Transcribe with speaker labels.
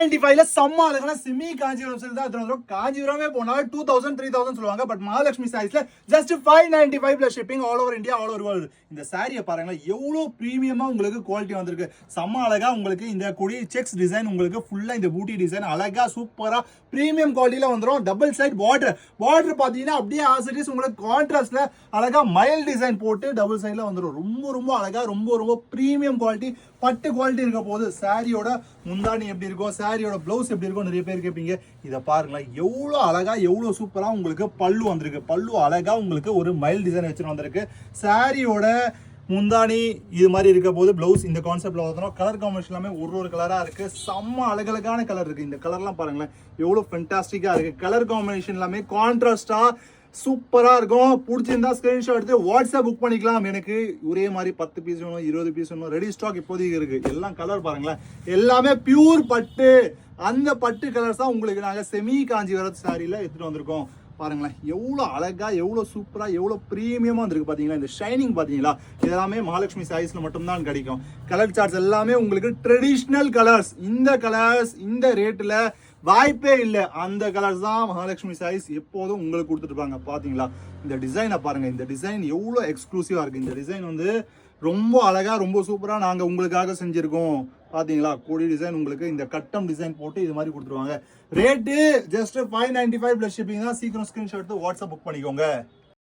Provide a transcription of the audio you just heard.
Speaker 1: 95ல செம்ம அழகான semi Kanchipuram silk தான் எடுத்துட்டு வந்துரும். காஞ்சிபுரமே போனா 2000 3000 சொல்லுவாங்க. பட் மகாலட்சுமி சாரீஸ்ல just 595 plus shipping all over India, all over world. இந்த சாரியை பாருங்களேன், எவ்வளவு பிரீமியமா உங்களுக்கு குவாலிட்டி வந்திருக்கு. செம்ம அழகா உங்களுக்கு இந்த கொடி செக்ஸ் டிசைன், உங்களுக்கு ஃபுல்லா இந்த பூட்டி டிசைன் அழகா சூப்பரா பிரீமியம் குவாலிட்டியில வந்துரும். டபுள் சைட் பார்டர் பாத்தீங்கன்னா அப்படியே ஆசிட்டிஸ் உங்களுக்கு கான்ட்ராஸ்ட்ல அழகா மைல் டிசைன் போட்டு டபுள் சைட்ல வந்துடும். ரொம்ப அழகா ரொம்ப பிரீமியம் குவாலிட்டி பட்டு குவாலிட்டி இருக்க போது. சாரியோட முந்தானி எப்படி இருக்கும், சாரியோட பிளவுஸ் எப்படி இருக்கும் நிறைய பேர் கேட்பீங்க. இதை பாருங்களேன், எவ்வளோ அழகா எவ்வளோ சூப்பரா உங்களுக்கு பல்லு வந்திருக்கு. பல்லு அழகா உங்களுக்கு ஒரு மைல் டிசைன் வச்சுட்டு வந்திருக்கு. சாரியோட முந்தானி இது மாதிரி இருக்க போது பிளவுஸ் இந்த கான்செப்ட்ல பார்த்தோம். கலர் காம்பினேஷன் எல்லாமே ஒரு கலரா இருக்கு. செம்ம அழகழகான கலர் இருக்கு. இந்த கலர்லாம் பாருங்களேன் எவ்வளவு ஃபென்டாஸ்டிக்கா இருக்கு. கலர் காம்பினேஷன் எல்லாமே கான்ட்ராஸ்டா சூப்பரா இருக்கும். பிடிச்சிருந்தா ஸ்கிரீன்ஷாட் எடுத்து வாட்ஸ்அப் புக் பண்ணிக்கலாம். எனக்கு ஒரே மாதிரி 10 பீஸ் வேணும், 20 பீஸ் வேணும், ரெடி ஸ்டாக் இப்போதைக்கு இருக்கு. எல்லாம் கலர் பாருங்களேன், எல்லாமே பியூர் பட்டு. அந்த பட்டு கலர்ஸ் தான் உங்களுக்கு நாங்கள் செமி காஞ்சிபுரம் சாரியில எடுத்துட்டு வந்திருக்கோம். பாருங்களேன் எவ்வளோ அழகா எவ்வளோ சூப்பரா எவ்வளோ ப்ரீமியமா வந்துருக்கு பாத்தீங்களா. இந்த ஷைனிங் பாத்தீங்களா, இதெல்லாமே மகாலட்சுமி சாரீஸ்ல மட்டும்தான் கிடைக்கும். கலர் சார்ட்ஸ் எல்லாமே உங்களுக்கு ட்ரெடிஷ்னல் கலர்ஸ். இந்த கலர்ஸ் இந்த ரேட்ல வாய்ப்பே இல்லை. அந்த கலர்ஸ் தான் மகாலட்சுமி சாரீஸ் எப்போதும் உங்களுக்கு கொடுத்துருப்பாங்க. பாத்தீங்களா இந்த டிசைனை பாருங்க, இந்த டிசைன் எவ்வளோ எக்ஸ்க்ளூசிவா இருக்கு. இந்த டிசைன் வந்து ரொம்ப அழகா ரொம்ப சூப்பரா நாங்க உங்களுக்காக செஞ்சிருக்கோம். பாத்தீங்களா கொடி டிசைன் உங்களுக்கு இந்த கட்டம் டிசைன் போட்டு இது மாதிரி கொடுத்துருவாங்க. ரேட்டு ஜஸ்ட் 595 பிளஸ் ஷிப்பிங் தான். சீக்கிரம் ஸ்கிரீன்ஷாட் எடுத்து வாட்ஸ்அப் புக் பண்ணிக்கோங்க.